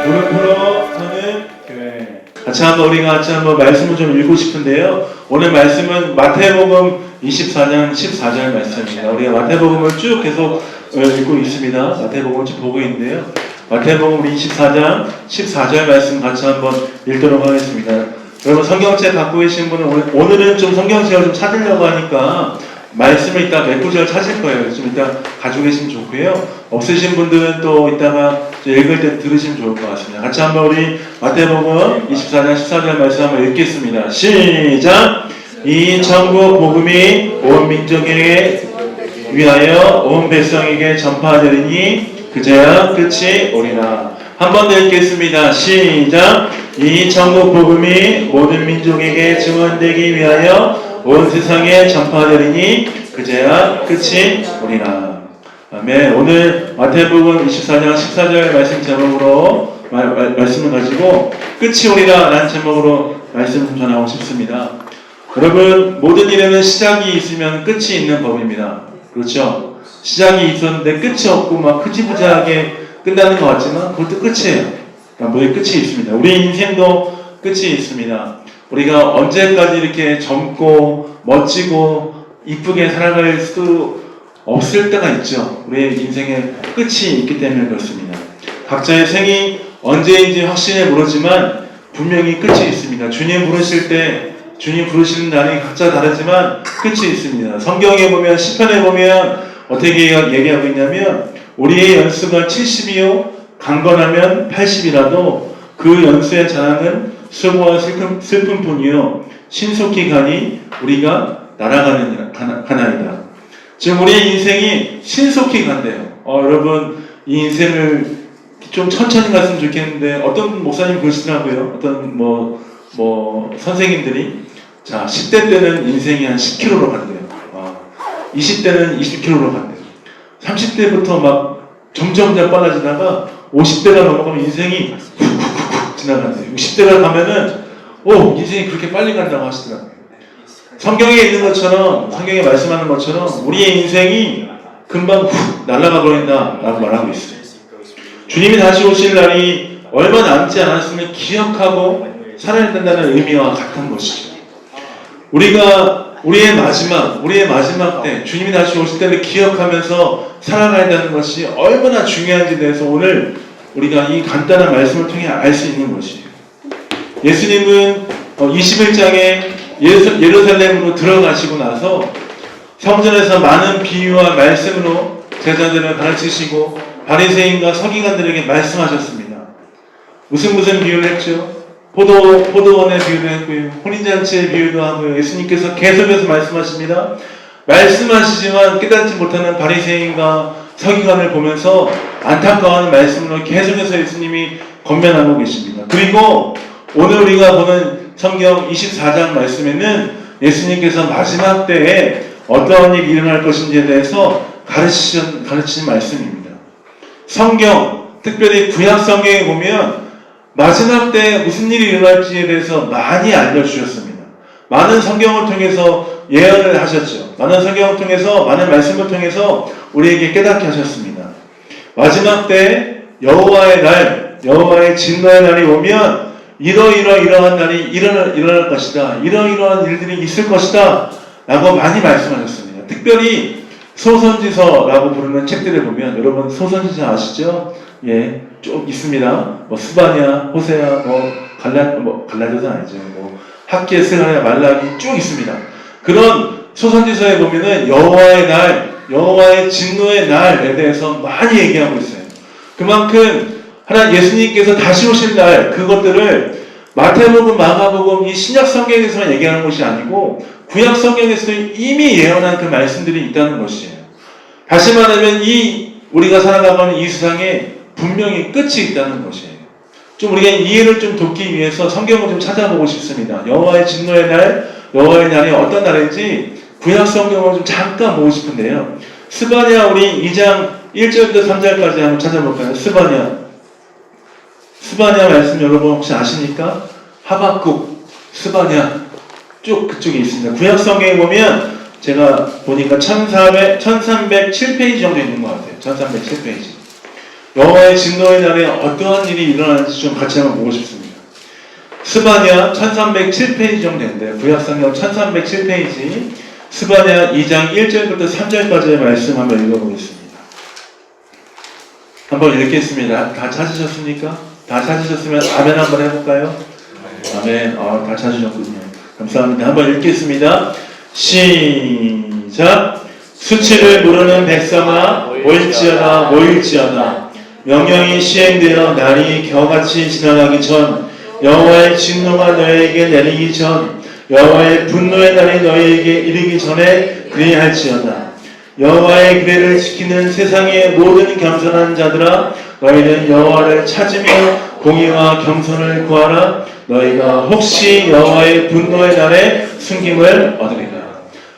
오늘 보러 저는 교회 같이 한번 말씀을 좀 읽고 싶은데요. 오늘 말씀은 마태복음 24장 14절 말씀입니다. 우리가 마태복음을 쭉 계속 읽고 있습니다. 마태복음을 쭉 보고 있는데요. 마태복음 24장 14절 말씀 같이 한번 읽도록 하겠습니다. 여러분 성경책 갖고 계신 분은 오늘은 좀 성경책을 좀 찾으려고 하니까 말씀을 이따 몇 구절 찾을 거예요. 좀 이따 가지고 계시면 좋고요. 없으신 분들은 또 이따가 읽을 때 들으시면 좋을 것 같습니다. 같이 한번 우리 마태복음 24장 14절 말씀 한번 읽겠습니다. 시작! 이 천국 복음이 온 민족에게 위하여 온 백성에게 전파되리니 그제야 끝이 오리라. 한 번 더 읽겠습니다. 시작! 이 천국 복음이 모든 민족에게 증언되기 위하여 온 세상에 전파되리니 그제야 끝이 오리라. 아멘. 오늘 마태복음 24장 14절 말씀 제목으로 말씀을 가지고 끝이 오리라 라는 제목으로 말씀을 좀 전하고 싶습니다. 여러분 모든 일에는 시작이 있으면 끝이 있는 법입니다. 그렇죠? 시작이 있었는데 끝이 없고 막 흐지부지하게 끝나는 것 같지만 그것도 끝이에요. 모든 끝이 있습니다. 우리 인생도 끝이 있습니다. 우리가 언제까지 이렇게 젊고 멋지고 이쁘게 살아갈 수도 없을 때가 있죠. 우리의 인생에 끝이 있기 때문에 그렇습니다. 각자의 생이 언제인지 확신에 모르지만 분명히 끝이 있습니다. 주님 부르시는 날이 각자 다르지만 끝이 있습니다. 성경에 보면 시편에 보면 어떻게 얘기하고 있냐면 우리의 연수가 70이요 강건하면 80이라도 그 연수의 자랑은 수고와 슬픔뿐이요 신속히 가니 우리가 가나이다. 지금 우리의 인생이 신속히 간대요. 여러분 이 인생을 좀 천천히 갔으면 좋겠는데 어떤 목사님 그러시더라고요. 어떤 선생님들이 자 10대 때는 인생이 한 10km로 간대요. 20대는 20km로 간대요. 30대부터 막 점점 빨라지다가 50대가 넘어가면 인생이 훅훅훅 지나간대요. 60대가 가면은 인생이 그렇게 빨리 간다고 하시더라고요. 성경에 있는 것처럼 성경에 말씀하는 것처럼 우리의 인생이 금방 훅 날아가 버린다라고 말하고 있어요. 주님이 다시 오실 날이 얼마 남지 않았으면 기억하고 살아야 된다는 의미와 같은 것이죠. 우리가 우리의 마지막 때 주님이 다시 오실 때를 기억하면서 살아가야 되는 것이 얼마나 중요한지에 대해서 오늘 우리가 이 간단한 말씀을 통해 알 수 있는 것이에요. 예수님은 21장에 예루살렘으로 들어가시고 나서 성전에서 많은 비유와 말씀으로 제자들을 가르치시고 바리새인과 서기관들에게 말씀하셨습니다. 무슨 비유를 했죠? 포도원의 비유도 했고요. 혼인잔치의 비유도 하고요. 예수님께서 계속해서 말씀하십니다. 말씀하시지만 깨닫지 못하는 바리새인과 서기관을 보면서 안타까워하는 말씀으로 계속해서 예수님이 권면하고 계십니다. 그리고 오늘 우리가 보는 성경 24장 말씀에는 예수님께서 마지막 때에 어떠한 일이 일어날 것인지에 대해서 가르치신 말씀입니다. 성경, 특별히 구약 성경에 보면 마지막 때 무슨 일이 일어날지에 대해서 많이 알려주셨습니다. 많은 성경을 통해서 예언을 하셨죠. 많은 성경을 통해서, 많은 말씀을 통해서 우리에게 깨닫게 하셨습니다. 마지막 때 여호와의 진노의 날이 오면 이러한 날이 일어날 것이다. 이러한 일들이 있을 것이다. 라고 많이 말씀하셨습니다. 특별히 소선지서라고 부르는 책들을 보면 여러분 소선지서 아시죠? 예, 쭉 있습니다. 스바냐, 호세야, 갈라디아는 아니죠. 학기야, 스가랴, 말라기 쭉 있습니다. 그런 소선지서에 보면은 여호와의 진노의 날에 대해서 많이 얘기하고 있어요. 그만큼 예수님께서 다시 오실 날 그것들을 마태복음, 마가복음 이 신약 성경에서만 얘기하는 것이 아니고 구약 성경에서도 이미 예언한 그 말씀들이 있다는 것이에요. 다시 말하면 우리가 살아가는 이 세상에 분명히 끝이 있다는 것이에요. 좀 우리가 이해를 좀 돕기 위해서 성경을 좀 찾아보고 싶습니다. 여호와의 진노의 날, 여호와의 날이 어떤 날인지 구약 성경을 좀 잠깐 보고 싶은데요. 스바냐 우리 2장 1절부터 3절까지 한번 찾아볼까요? 스바냐 말씀 여러분 혹시 아십니까? 하박국, 스바냐 쭉 그쪽에 있습니다. 구약 성경에 보면 제가 보니까 1307페이지 정도 있는 것 같아요. 1307페이지. 여호와의 진노의 날에 어떠한 일이 일어나는지 좀 같이 한번 보고 싶습니다. 스바냐 1307페이지 정도 되는데, 구약성경 1307페이지 스바냐 2장 1절부터 3절까지의 말씀 한번 읽어보겠습니다. 한번 읽겠습니다. 다 찾으셨습니까? 다 찾으셨으면 아멘 한번 해볼까요? 아멘. 다 찾으셨군요. 감사합니다. 한번 읽겠습니다. 시작. 수치를 모르는 백성아 모일지어다. 명령이 시행되어 날이 겨같이 지나가기 전, 여호와의 진노가 너희에게 내리기 전, 여호와의 분노의 날이 너희에게 이르기 전에 그리할지어다. 여호와의 규례를 지키는 세상의 모든 겸손한 자들아, 너희는 여호와를 찾으며 공의와 겸손을 구하라. 너희가 혹시 여호와의 분노의 날에 숨김을 얻으리라.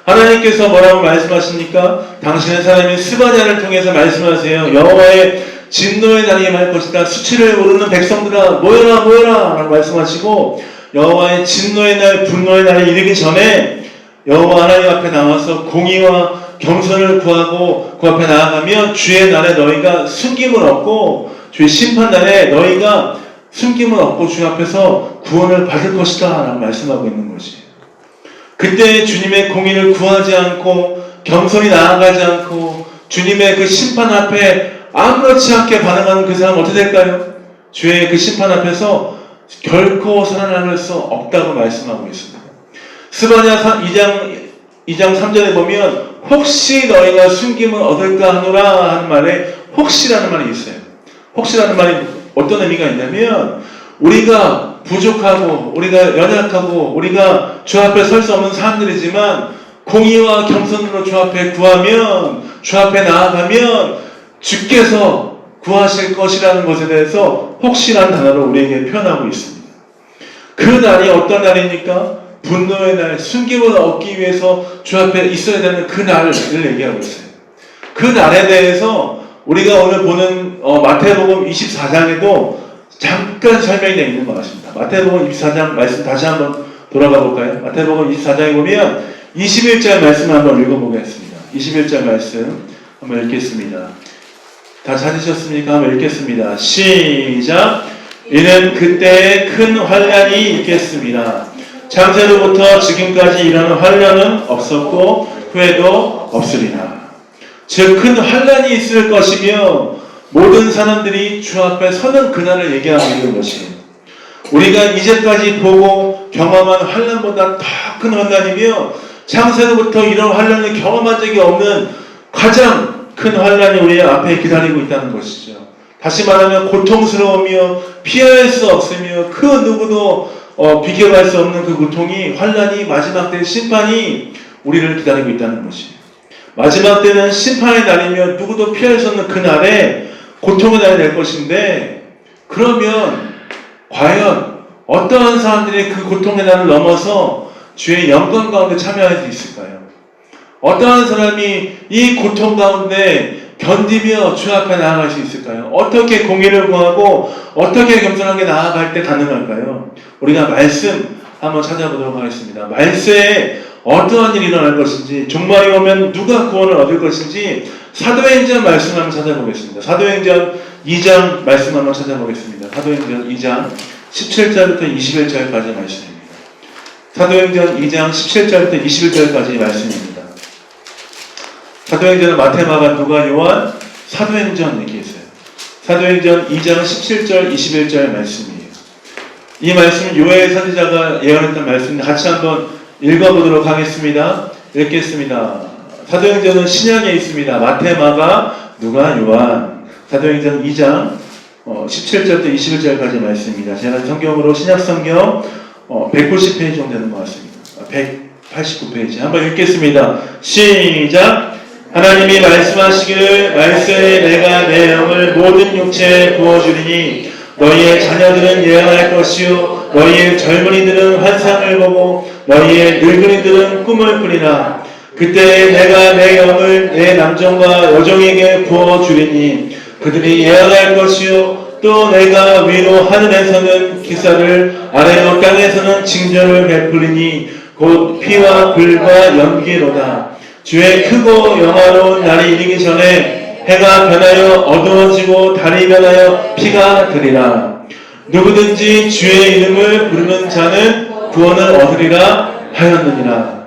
하나님께서 뭐라고 말씀하십니까? 당신의 사람인 스바냐를 통해서 말씀하세요. 여호와의 진노의 날이 임할 것이다. 수치를 모르는 백성들아 모여라 라고 말씀하시고, 여호와의 진노의 날, 분노의 날이 이르기 전에 여호와 하나님 앞에 나와서 공의와 겸손을 구하고 그 앞에 나아가면 주의 날에 너희가 숨김을 얻고, 주의 심판날에 너희가 숨김을 얻고 주 앞에서 구원을 받을 것이다 라고 말씀하고 있는 것이에요. 그때 주님의 공의를 구하지 않고 겸손히 나아가지 않고 주님의 그 심판 앞에 아무렇지 않게 반응하는 그 사람은 어떻게 될까요? 주의 그 심판 앞에서 결코 살아남을 수 없다고 말씀하고 있습니다. 스바냐 2장 3절에 보면 혹시 너희가 숨김을 얻을까 하노라 하는 말에 혹시라는 말이 있어요. 혹시라는 말이 어떤 의미가 있냐면, 우리가 부족하고 우리가 연약하고 우리가 주 앞에 설 수 없는 사람들이지만 공의와 겸손으로 주 앞에 구하면, 주 앞에 나아가면 주께서 구하실 것이라는 것에 대해서 혹시라는 단어로 우리에게 표현하고 있습니다. 그 날이 어떤 날입니까? 분노의 날, 숨김을 얻기 위해서 주 앞에 있어야 되는 그 날을 얘기하고 있어요. 그 날에 대해서 우리가 오늘 보는 마태복음 24장에도 잠깐 설명이 되어 있는 것 같습니다. 마태복음 24장 말씀 다시 한번 돌아가 볼까요? 마태복음 24장에 보면 21절 말씀 한번 읽어보겠습니다. 21절 말씀 한번 읽겠습니다. 다 찾으셨습니까? 한번 읽겠습니다. 시작. 이는 그때에 큰 환난이 있겠습니다. 창세로부터 지금까지 이런 환난은 없었고 후에도 없으리라. 즉 큰 환난이 있을 것이며 모든 사람들이 주 앞에 서는 그날을 얘기하고 있는 것이에요. 우리가 이제까지 보고 경험한 환난보다 더 큰 환난이며 창세로부터 이런 환난을 경험한 적이 없는 가장 큰 환난이 우리 앞에 기다리고 있다는 것이죠. 다시 말하면 고통스러우며 피할 수 없으며 그 누구도 비교할 수 없는 그 고통이, 환난이, 마지막 때의 심판이 우리를 기다리고 있다는 것이에요. 마지막 때는 심판의 날이며 누구도 피할 수 없는 그 날에 고통의 날이 될 것인데, 그러면 과연 어떠한 사람들이 그 고통의 날을 넘어서 주의 영광 가운데 참여할 수 있을까요? 어떠한 사람이 이 고통 가운데 견디며 주 앞에 나아갈 수 있을까요? 어떻게 공의를 구하고 어떻게 겸손하게 나아갈 때 가능할까요? 우리가 말씀 한번 찾아보도록 하겠습니다. 말씀에 어떠한 일이 일어날 것인지, 종말이 오면 누가 구원을 얻을 것인지 사도행전 말씀 한번 찾아보겠습니다. 사도행전 2장 말씀 한번 찾아보겠습니다. 사도행전 2장 17절부터 21절까지 말씀입니다. 사도행전 2장 17절부터 21절까지 말씀입니다. 사도행전은 마태, 마가, 누가, 요한, 사도행전 얘기했어요. 사도행전 2장 17절, 21절 말씀이에요. 이 말씀은 요엘 선지자가 예언했던 말씀인데 같이 한번 읽어보도록 하겠습니다. 읽겠습니다. 사도행전은 신약에 있습니다. 마태, 마가, 누가, 요한. 사도행전 2장 17절부터 21절까지 말씀입니다. 제가 성경으로 신약성경 190페이지 정도 되는 것 같습니다. 189페이지 한번 읽겠습니다. 시작. 하나님이 말씀하시기를 말씀에 내가 내 영을 모든 육체에 부어주리니 너희의 자녀들은 예언할 것이요 너희의 젊은이들은 환상을 보고 너희의 늙은이들은 꿈을 꾸리라. 그때 내가 내 영을 내 남종과 여종에게 부어주리니 그들이 예언할 것이요 또 내가 위로 하늘에서는 기사를 아래로 땅에서는 징조를 베풀리니 곧 피와 불과 연기로다. 주의 크고 영화로운 날이 이르기 전에 해가 변하여 어두워지고 달이 변하여 피가 되리라. 누구든지 주의 이름을 부르는 자는 구원을 얻으리라 하였느니라.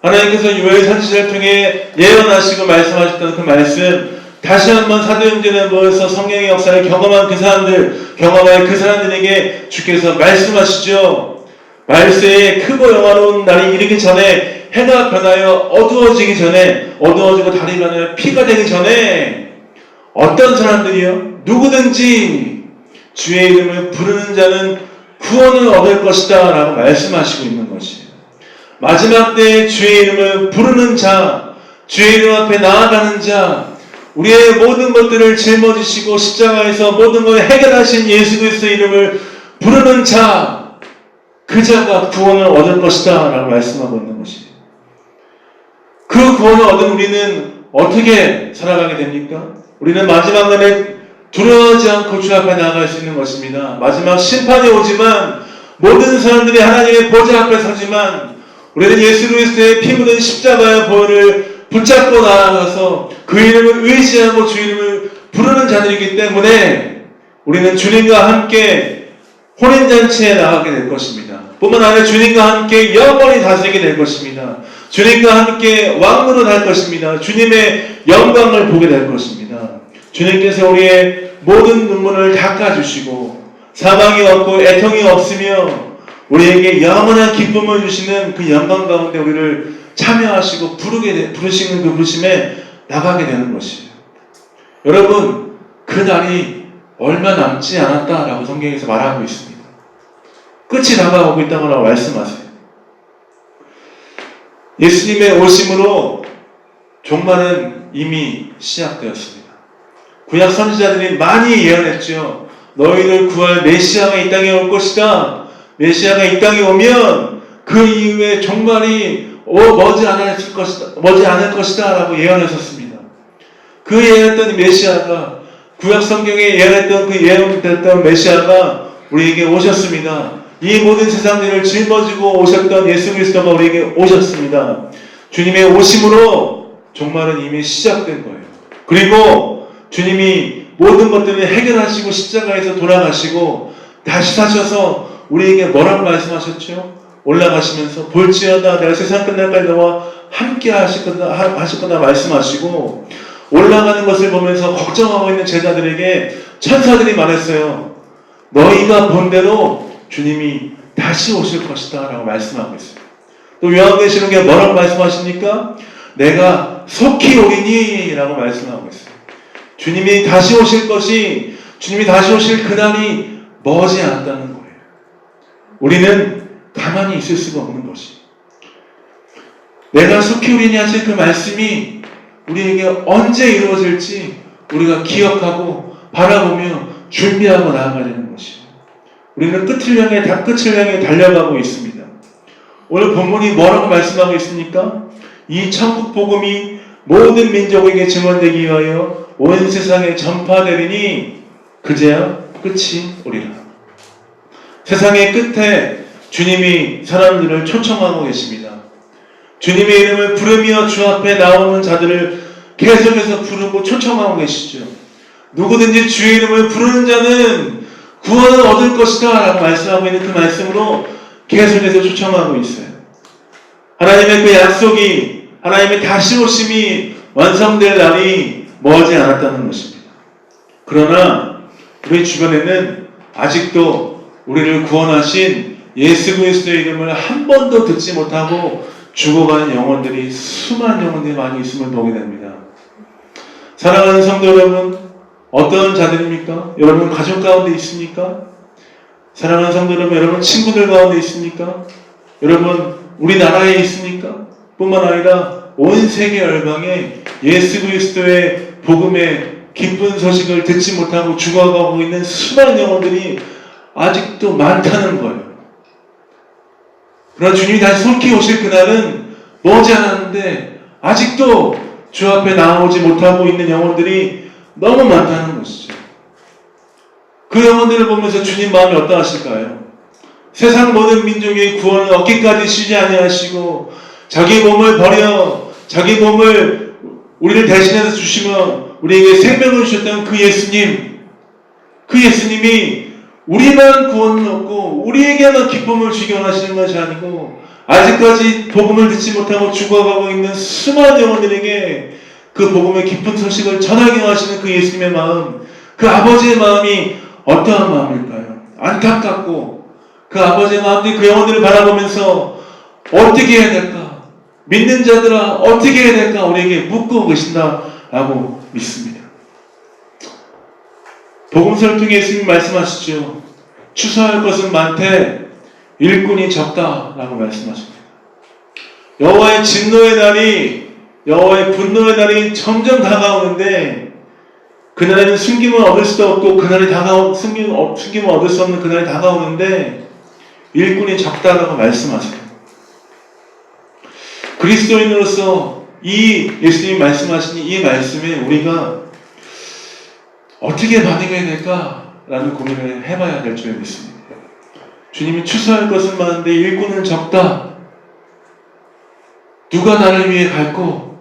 하나님께서 요엘 선지자를 통해 예언하시고 말씀하셨던 그 말씀, 다시 한번 사도행전에 모여서 성령의 역사를 경험한 그 사람들, 경험할 그 사람들에게 주께서 말씀하시죠. 말세에 크고 영화로운 날이 이르기 전에, 해가 변하여 어두워지기 전에, 어두워지고 달이 변하여 피가 되기 전에 어떤 사람들이요? 누구든지 주의 이름을 부르는 자는 구원을 얻을 것이다 라고 말씀하시고 있는 것이에요. 마지막 때에 주의 이름을 부르는 자, 주의 이름 앞에 나아가는 자, 우리의 모든 것들을 짊어지시고 십자가에서 모든 걸 해결하신 예수 그리스도의 이름을 부르는 자, 그 자가 구원을 얻을 것이다 라고 말씀하고 있는 것이에요. 그 구원을 얻은 우리는 어떻게 살아가게 됩니까? 우리는 마지막 날에 두려워하지 않고 주 앞에 나아갈 수 있는 것입니다. 마지막 심판이 오지만, 모든 사람들이 하나님의 보좌 앞에 서지만, 우리는 예수 그리스도의 피 묻은 십자가의 보혈을 붙잡고 나아가서 그 이름을 의지하고 주 이름을 부르는 자들이기 때문에 우리는 주님과 함께 혼인잔치에 나가게 될 것입니다. 뿐만 아니라 주님과 함께 영원히 다스리게 될 것입니다. 주님과 함께 왕으로 할 것입니다. 주님의 영광을 보게 될 것입니다. 주님께서 우리의 모든 눈물을 닦아주시고 사망이 없고 애통이 없으며 우리에게 영원한 기쁨을 주시는 그 영광 가운데 우리를 참여하시고 부르시는 그 부르심에 나가게 되는 것이에요. 여러분, 그 날이 얼마 남지 않았다라고 성경에서 말하고 있습니다. 끝이 다가오고 있다고 말씀하세요. 예수님의 오심으로 종말은 이미 시작되었습니다. 구약 선지자들이 많이 예언했죠. 너희를 구할 메시아가 이 땅에 올 것이다. 메시아가 이 땅에 오면 그 이후에 종말이 머지 않을 것이다 라고 예언했었습니다. 그 예언했던 메시아가, 구약 성경에 예언했던 그 예언됐던 메시아가 우리에게 오셨습니다. 이 모든 세상들을 짊어지고 오셨던 예수 그리스도가 우리에게 오셨습니다. 주님의 오심으로 종말은 이미 시작된 거예요. 그리고 주님이 모든 것들을 해결하시고 십자가에서 돌아가시고 다시 사셔서 우리에게 뭐라고 말씀하셨죠? 올라가시면서 볼지어다 내가 세상 끝날까지 너와 함께 하실 거다 말씀하시고, 올라가는 것을 보면서 걱정하고 있는 제자들에게 천사들이 말했어요. 너희가 본 대로 주님이 다시 오실 것이다 라고 말씀하고 있어요. 또 요한계시록에 뭐라고 말씀하십니까? 내가 속히 오리니 라고 말씀하고 있어요. 주님이 다시 오실 것이, 주님이 다시 오실 그날이 머지 않았다는 거예요. 우리는 가만히 있을 수가 없는 것이, 내가 속히 오리니 하실 그 말씀이 우리에게 언제 이루어질지 우리가 기억하고 바라보며 준비하고 나아가야 되는 것이에요. 우리는 끝을 향해 달려가고 있습니다. 오늘 본문이 뭐라고 말씀하고 있습니까? 이 천국 복음이 모든 민족에게 증언되기 위하여 온 세상에 전파되리니 그제야 끝이 오리라. 세상의 끝에 주님이 사람들을 초청하고 계십니다. 주님의 이름을 부르며 주 앞에 나오는 자들을 계속해서 부르고 초청하고 계시죠. 누구든지 주의 이름을 부르는 자는 구원을 얻을 것이다 라고 말씀하고 있는 그 말씀으로 계속해서 초청하고 있어요. 하나님의 그 약속이, 하나님의 다시 오심이 완성될 날이 머지 않았다는 것입니다. 그러나 우리 주변에는 아직도 우리를 구원하신 예수 그리스도의 이름을 한 번도 듣지 못하고 죽어가는 영혼들이, 수많은 영혼들이 많이 있음을 보게 됩니다. 사랑하는 성도 여러분, 어떤 자들입니까? 여러분 가족 가운데 있습니까? 사랑하는 성도 여러분, 여러분 친구들 가운데 있습니까? 여러분 우리나라에 있습니까? 뿐만 아니라 온 세계 열방에 예수 그리스도의 복음의 기쁜 소식을 듣지 못하고 죽어가고 있는 수많은 영혼들이 아직도 많다는 거예요. 그러나 주님이 다시 속히 오실 그날은 머지않았는데 아직도 주 앞에 나오지 못하고 있는 영혼들이 너무 많다는 것이죠. 그 영혼들을 보면서 주님 마음이 어떠하실까요? 세상 모든 민족의 구원을 얻기까지 쉬지 아니하시고 자기 몸을 버려 자기 몸을 우리를 대신해서 주시며 우리에게 생명을 주셨던 그 예수님, 그 예수님이 우리만 구원을 얻고 우리에게만 기쁨을 주기 원하시는 것이 아니고 아직까지 복음을 듣지 못하고 죽어가고 있는 수많은 영혼들에게 그 복음의 기쁜 소식을 전하게 하시는 그 예수님의 마음, 그 아버지의 마음이 어떠한 마음일까요? 안타깝고 그 아버지의 마음이 그 영혼들을 바라보면서 어떻게 해야 될까? 믿는 자들아 어떻게 해야 될까? 우리에게 묻고 계신다라고 믿습니다. 복음서를 통해 예수님 말씀하시죠. 추수할 것은 많되 일꾼이 적다라고 말씀하십니다. 여호와의 진노의 날이, 여호와의 분노의 날이 점점 다가오는데 그날에는 숨김을 얻을 수도 없고 그날이 숨김을 얻을 수 없는 그날이 다가오는데 일꾼이 적다라고 말씀하세요. 그리스도인으로서 이 예수님이 말씀하신 이 말씀에 우리가 어떻게 반응해야 될까라는 고민을 해봐야 될 줄 믿습니다. 주님이 추수할 것은 많은데 일꾼은 적다. 누가 나를 위해 갈고?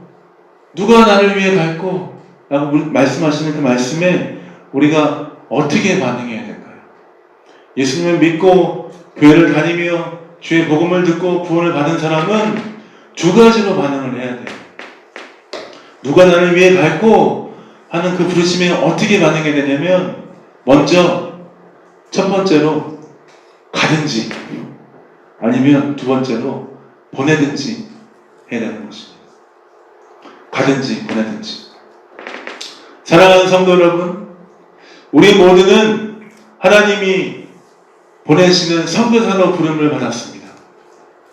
누가 나를 위해 갈고? 라고 말씀하시는 그 말씀에 우리가 어떻게 반응해야 될까요? 예수님을 믿고 교회를 다니며 주의 복음을 듣고 구원을 받은 사람은 두 가지로 반응을 해야 돼요. 누가 나를 위해 갈고 하는 그 부르심에 어떻게 반응해야 되냐면 먼저 첫 번째로 가든지 아니면 두 번째로 보내든지 해야 되는 것입니다. 가든지 보내든지. 사랑하는 성도 여러분, 우리 모두는 하나님이 보내시는 선교사로 부름을 받았습니다.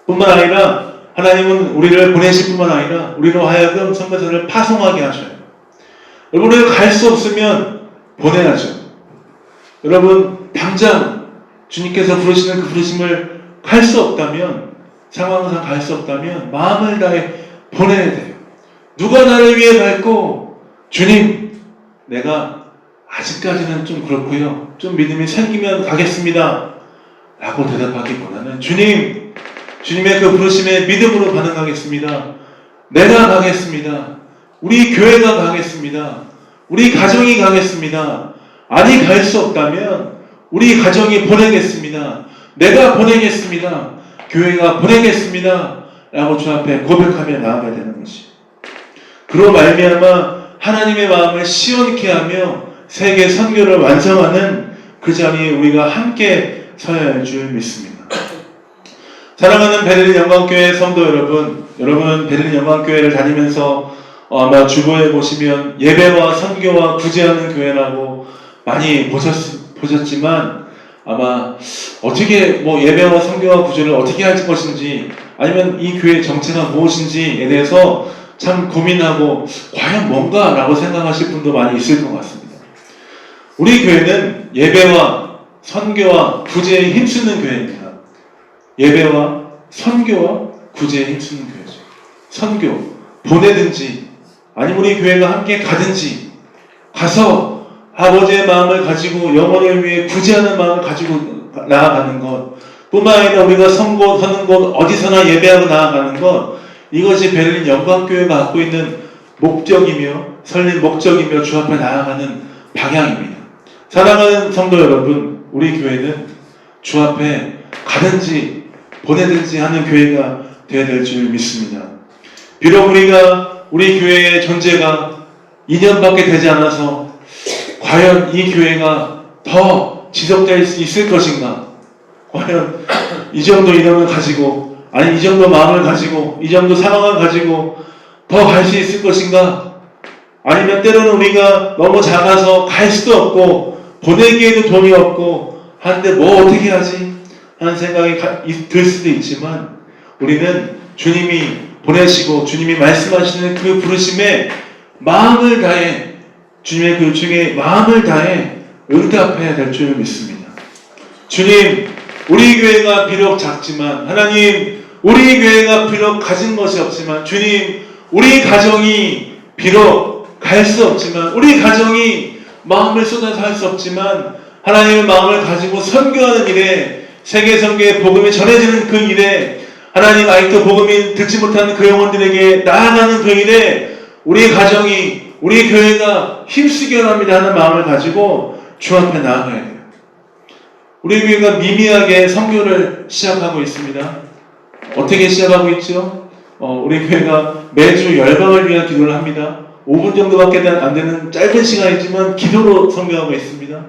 뿐만 아니라 하나님은 우리를 보내실 뿐만 아니라 우리로 하여금 선교사를 파송하게 하셔요. 여러분, 우리가 갈 수 없으면 보내야죠. 여러분, 당장 주님께서 부르시는 그 부르심을 갈 수 없다면, 상황상 갈 수 없다면 마음을 다해 보내야 돼요. 누가 나를 위해 갈고? 주님, 내가 아직까지는 좀 그렇고요. 좀 믿음이 생기면 가겠습니다. 라고 대답하기보다는 주님, 주님의 그 부르심에 믿음으로 반응하겠습니다. 내가 가겠습니다. 우리 교회가 가겠습니다. 우리 가정이 가겠습니다. 아니 갈 수 없다면 우리 가정이 보내겠습니다. 내가 보내겠습니다. 교회가 보내겠습니다. 라고 주 앞에 고백하며 나아가야 되는 것이. 그로 말미암아 하나님의 마음을 시원케 하며 세계 선교를 완성하는 그 자리에 우리가 함께 서야 할 줄 믿습니다. 사랑하는 베를린 영광교회 성도 여러분, 여러분은 베를린 영광교회를 다니면서 아마 주보에 보시면 예배와 선교와 구제하는 교회라고 많이 보셨지만 아마 어떻게 예배와 선교와 구제를 어떻게 할 것인지 아니면 이 교회의 정체가 무엇인지에 대해서 참 고민하고 과연 뭔가 라고 생각하실 분도 많이 있을 것 같습니다. 우리 교회는 예배와 선교와 구제에 힘쓰는 교회입니다. 예배와 선교와 구제에 힘쓰는 교회죠. 선교, 보내든지 아니면 우리 교회가 함께 가든지 가서 아버지의 마음을 가지고 영혼을 위해 구제하는 마음을 가지고 나아가는 것 뿐만 아니라 우리가 선거하는 곳 어디서나 예배하고 나아가는 것, 이것이 베를린 영광교회가 갖고 있는 목적이며 설립 목적이며 주 앞에 나아가는 방향입니다. 사랑하는 성도 여러분, 우리 교회는 주 앞에 가든지 보내든지 하는 교회가 되어야 될 줄 믿습니다. 비록 우리 교회의 존재가 2년밖에 되지 않아서 과연 이 교회가 더 지속될 수 있을 것인가? 과연 이 정도 인원을 가지고, 아니 이 정도 마음을 가지고, 이 정도 상황을 가지고 더 갈 수 있을 것인가? 아니면 때로는 우리가 너무 작아서 갈 수도 없고 보내기에도 돈이 없고 하는데 뭐 어떻게 하지? 하는 생각이 들 수도 있지만 우리는 주님이 보내시고 주님이 말씀하시는 그 부르심에 마음을 다해, 주님의 그 요청에 마음을 다해 응답해야 될 줄 믿습니다. 주님, 우리 교회가 비록 작지만, 하나님, 우리 교회가 비록 가진 것이 없지만, 주님, 우리 가정이 비록 갈 수 없지만, 우리 가정이 마음을 쏟아서 할 수 없지만, 하나님의 마음을 가지고 선교하는 일에, 세계 선교의 복음이 전해지는 그 일에, 하나님 아직도 복음이 듣지 못하는 그 영혼들에게 나아가는 그 일에 우리 가정이, 우리 교회가 힘쓰기 원합니다 하는 마음을 가지고 주 앞에 나아가야 돼요. 우리 교회가 미미하게 선교를 시작하고 있습니다. 어떻게 시작하고 있죠? 우리 교회가 매주 열방을 위한 기도를 합니다. 5분 정도밖에 안 되는 짧은 시간이지만 기도로 선교하고 있습니다.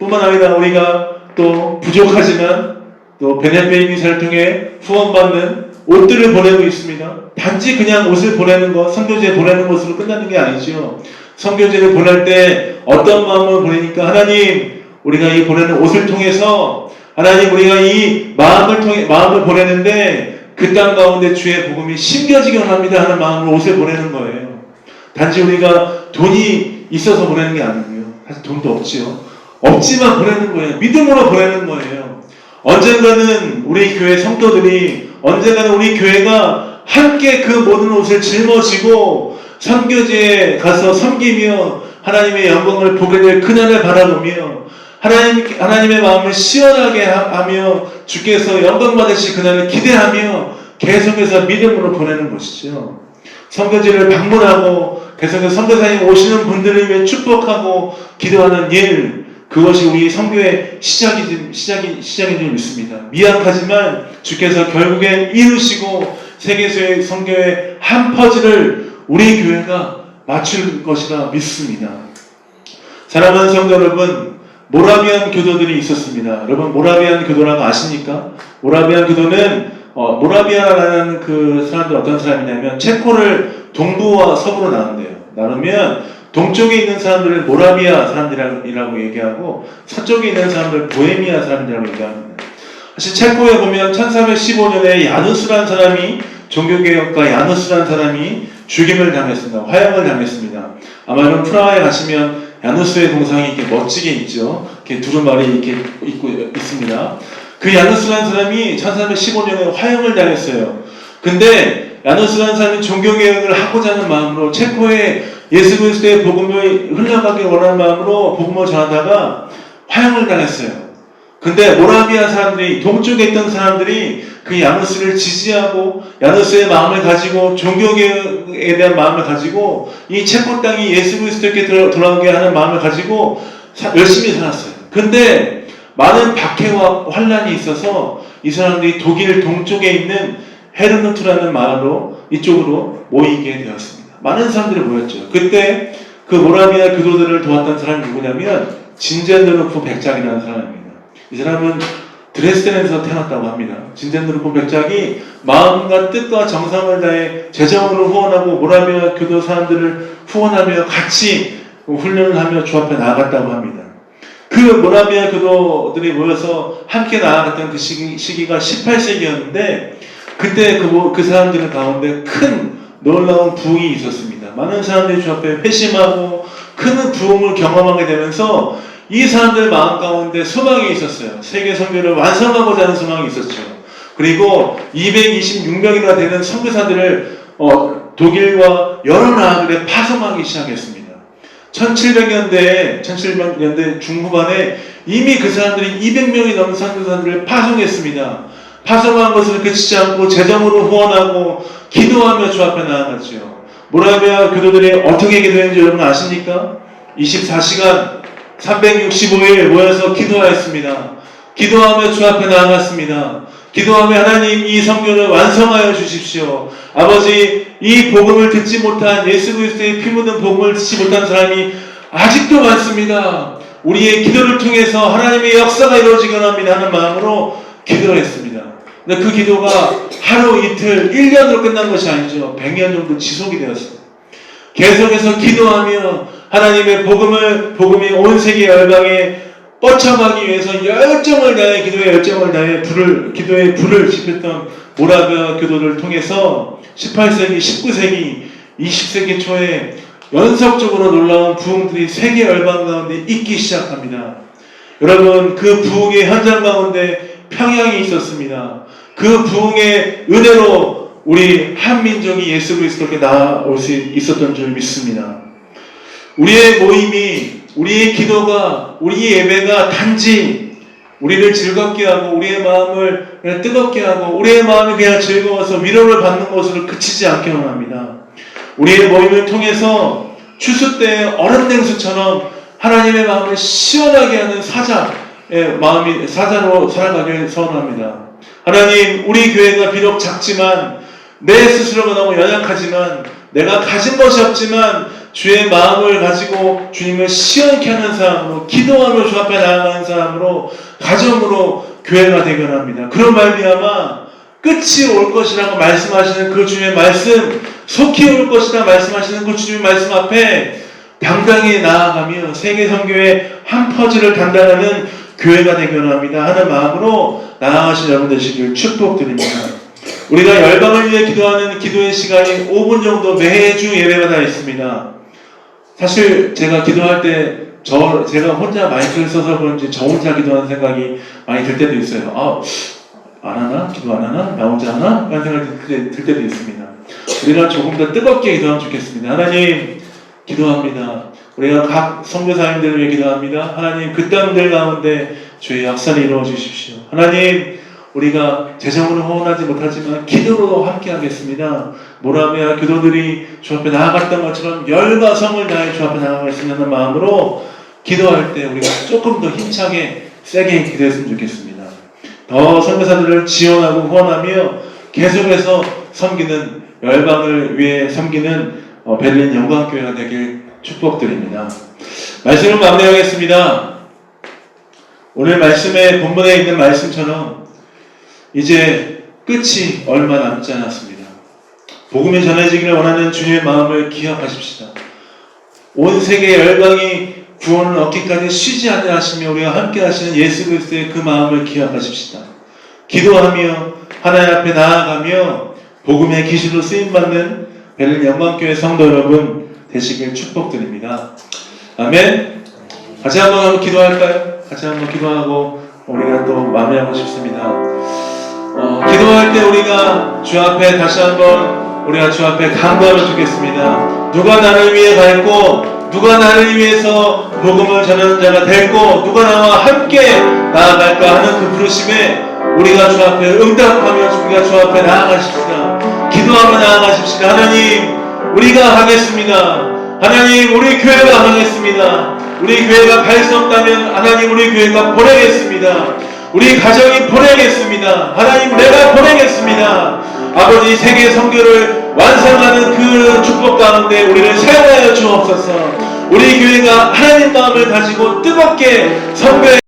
뿐만 아니라 우리가 또 부족하지만 또 베네페이미사를 통해 후원받는 옷들을 보내고 있습니다. 단지 그냥 옷을 보내는 것, 선교지에 보내는 것으로 끝나는 게 아니죠. 선교지를 보낼 때 어떤 마음으로 보내니까 하나님, 우리가 이 보내는 옷을 통해서 하나님, 우리가 이 마음을 보내는데 그 땅 가운데 주의 복음이 심겨지기 원합니다 하는 마음으로 옷을 보내는 거예요. 단지 우리가 돈이 있어서 보내는 게 아니고요. 사실 돈도 없지요. 없지만 보내는 거예요. 믿음으로 보내는 거예요. 언젠가는 우리 교회 성도들이, 언젠가는 우리 교회가 함께 그 모든 옷을 짊어지고 선교지에 가서 섬기며 하나님의 영광을 보게 될 그날을 바라보며 하나님의 마음을 시원하게 하며 주께서 영광 받으실 그날을 기대하며 계속해서 믿음으로 보내는 것이죠. 선교지를 방문하고 계속해서 선교사님 오시는 분들을 위해 축복하고 기도하는 일, 그것이 우리 선교의 시작인 줄 믿습니다. 미약하지만 주께서 결국엔 이루시고 세계에서의 선교의 한 퍼즐을 우리 교회가 맞출 것이라 믿습니다. 사랑하는 성도 여러분, 모라비안 교도들이 있었습니다. 여러분, 모라비안 교도라고 아십니까? 모라비안 교도는 모라비아라는 그 사람들 어떤 사람이냐면 체코를 동부와 서부로 나누면 동쪽에 있는 사람들을 모라비아 사람들이라고 얘기하고 서쪽에 있는 사람들을 보헤미아 사람들이라고 얘기합니다. 사실 체코에 보면 1315년에 야누스라는 사람이, 종교개혁가 야누스라는 사람이 죽임을 당했습니다. 화형을 당했습니다. 아마 여러분 프라하에 가시면 야누스의 동상이 이렇게 멋지게 있죠. 이렇게 두루마리 이렇게 있고 있습니다. 그 야누스라는 사람이 1315년에 화형을 당했어요. 근데 야누스라는 사람이 종교개혁을 하고자 하는 마음으로 체코에 예수 그리스도의 복음을 흘러가길 원하는 마음으로 복음을 전하다가 화형을 당했어요. 근데 모라비아 사람들이, 동쪽에 있던 사람들이 그 야누스를 지지하고 야누스의 마음을 가지고 종교개혁에 대한 마음을 가지고 이 체코 땅이 예수 그리스도께 돌아오게 하는 마음을 가지고 열심히 살았어요. 근데 많은 박해와 환란이 있어서 이 사람들이 독일 동쪽에 있는 헤르누트라는 마을로 이쪽으로 모이게 되었습니다. 많은 사람들이 모였죠. 그때 그 모라비아 교도들을 도왔던 사람이 누구냐면 진젠드루프 백작이라는 사람입니다. 이 사람은 드레스덴에서 태어났다고 합니다. 진젠드루프 백작이 마음과 뜻과 정성을 다해 재정으로 후원하고 모라비아 교도 사람들을 후원하며 같이 훈련을 하며 주 앞에 나아갔다고 합니다. 그 모라비아 교도들이 모여서 함께 나아갔던 그 시기가 18세기였는데 그때 그 사람들 가운데 큰 놀라운 부흥이 있었습니다. 많은 사람들이 주 앞에 회심하고 큰 부흥을 경험하게 되면서 이 사람들 마음 가운데 소망이 있었어요. 세계 선교를 완성하고자 하는 소망이 있었죠. 그리고 226명이나 되는 선교사들을 독일과 여러 나라들에 파송하기 시작했습니다. 1700년대 중후반에 이미 그 사람들이 200명이 넘는 선교사들을 파송했습니다. 파송한 것을 그치지 않고 재정으로 후원하고 기도하며 주 앞에 나아갔죠. 모라비아 교도들이 어떻게 기도했는지 여러분 아십니까? 24시간 365일 모여서 기도하였습니다. 기도하며 주 앞에 나아갔습니다. 기도하며 하나님 이 선교를 완성하여 주십시오. 아버지, 이 복음을 듣지 못한, 예수 그리스도의 피 묻은 복음을 듣지 못한 사람이 아직도 많습니다. 우리의 기도를 통해서 하나님의 역사가 이루어지기 원합니다 하는 마음으로 기도를 했습니다. 근데 그 기도가 하루, 이틀, 1년으로 끝난 것이 아니죠. 100년 정도 지속이 되었습니다. 계속해서 기도하며 하나님의 복음이 온 세계 열방에 뻗쳐가기 위해서 열정을 다해, 기도의 열정을 다해 기도의 불을 지폈던 모라비아 교도를 통해서 18세기, 19세기, 20세기 초에 연속적으로 놀라운 부흥들이 세계 열방 가운데 있기 시작합니다. 여러분, 그 부흥의 현장 가운데 평양이 있었습니다. 그 부흥의 은혜로 우리 한민족이 예수 그리스도께 나아올 수 있었던 줄 믿습니다. 우리의 모임이, 우리의 기도가, 우리의 예배가 단지 우리를 즐겁게 하고 우리의 마음을 그냥 뜨겁게 하고 우리의 마음이 그냥 즐거워서 위로를 받는 것으로 그치지 않게 원합니다. 우리의 모임을 통해서 추수 때 얼음 냉수처럼 하나님의 마음을 시원하게 하는 사자로 살아가길 소원합니다. 하나님, 우리 교회가 비록 작지만 내 스스로가 너무 연약하지만 내가 가진 것이 없지만 주의 마음을 가지고 주님을 시원케 하는 사람으로, 기도하며 주 앞에 나아가는 사람으로, 가정으로 교회가 되길 합니다. 그런 말미암아 끝이 올 것이라고 말씀하시는 그 주님의 말씀, 속히 올 것이라 말씀하시는 그 주님의 말씀 앞에 당당히 나아가며 세계 선교의 한 퍼즐을 단단하는 교회가 되길 합니다 하는 마음으로 나아가신 여러분 되시길 축복드립니다. 우리가 열방을 위해 기도하는 기도의 시간이 5분 정도 매주 예배마다 있습니다. 사실 제가 기도할 때 제가 혼자 마이크를 써서 그런지 저 혼자 기도하는 생각이 많이 들 때도 있어요. 안 하나? 기도 안 하나? 나 혼자 하나? 라는 생각이 들 때도 있습니다. 우리가 조금 더 뜨겁게 기도하면 좋겠습니다. 하나님, 기도합니다. 우리가 각 선교사님들을 위해 기도합니다. 하나님, 그 땅들 가운데 주의 역사를 이루어 주십시오. 하나님, 우리가 재정으로 후원하지 못하지만 기도로 함께 하겠습니다. 모라비아 교도들이 주 앞에 나아갔던 것처럼 열과 성을 다해 주 앞에 나아가겠습니다 하는 마음으로 기도할 때 우리가 조금 더 힘차게 세게 기도했으면 좋겠습니다. 더 선교사들을 지원하고 후원하며 계속해서 섬기는, 열방을 위해 섬기는 베를린 영광교회가 되길 축복드립니다. 말씀을 마무리하겠습니다. 오늘 말씀의 본문에 있는 말씀처럼 이제 끝이 얼마 남지 않았습니다. 복음이 전해지기를 원하는 주님의 마음을 기억하십시다. 온 세계 열방이 구원을 얻기까지 쉬지 않게 하시며 우리가 함께 하시는 예수 그리스도의 그 마음을 기억하십시다. 기도하며 하나님 앞에 나아가며 복음의 기술로 쓰임받는 베를린 영광교회 성도 여러분 되시길 축복드립니다. 아멘. 같이 한번 기도할까요? 같이 한번 기도하고 우리가 또 마무리하고 싶습니다. 기도할 때 우리가 주 앞에 다시 한번 우리가 주 앞에 간구하면 좋겠습니다. 누가 나를 위해 갈고, 누가 나를 위해서 복음을 전하는 자가 될고, 누가 나와 함께 나아갈까 하는 그 부르심에 우리가 주 앞에 응답하며 우리가 주 앞에 나아가십시다. 기도하며 나아가십시다. 하나님, 우리가 하겠습니다. 하나님, 우리 교회가 하겠습니다. 우리 교회가 갈 수 없다면 하나님, 우리 교회가 보내겠습니다. 우리 가정이 보내겠습니다. 하나님, 내가 보내겠습니다. 아버지, 세계 선교를 완성하는 그 축복 가운데 우리를 사용하여 주옵소서. 우리 교회가 하나님 마음을 가지고 뜨겁게 선교해